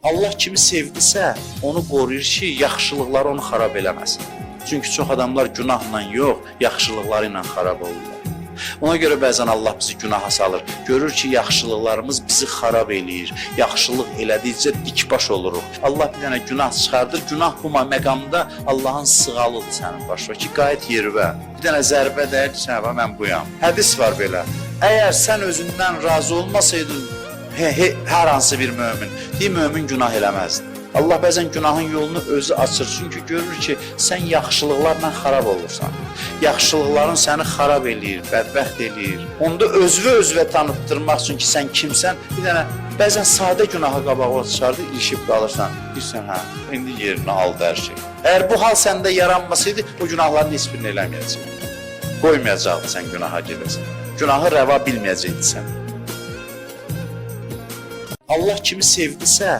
Allah kimi sevdisə, onu qoruyur ki, yaxşılıqları onu xarab eləməsin. Çünki çox adamlar günahla yox, yaxşılıqları ilə xarab olurlar. Ona görə bəzən Allah bizi günaha salır. Görür ki, yaxşılıqlarımız bizi xarab eləyir. Yaxşılıq elədikcə dikbaş oluruq. Allah bir dənə günah çıxardır. Günah bu məqamda Allahın sığalıdır sənin başına ki, qayıt yerivə. Bir dənə zərbə dəyir ki, mən buyam. Hədis var belə. Əgər sən özündən razı olmasaydın, hər hansı bir mömin, mömin günah eləməzdi. Allah bəzən günahın yolunu özü açır. Çünki görür ki, sən yaxşılıqlarla xarab olursan. Yaxşılıqların səni xarab eləyir, bədbəxt eləyir. Onda özvə tanıtdırmaq üçün ki, sən kimsən, bir dənə bəzən sadə günaha qabağa çıxardı, ilişib qalırsan. Deyirsən, indi yerinə aldı hər şey. Əgər bu hal səndə yaranmasaydı, o günahların heç birini eləməyəcəkdi. Qoymayacaqdı sən günaha gedəsən. Günahı rəva bilməyəcəkdi sən. Allah kimi sevdisə,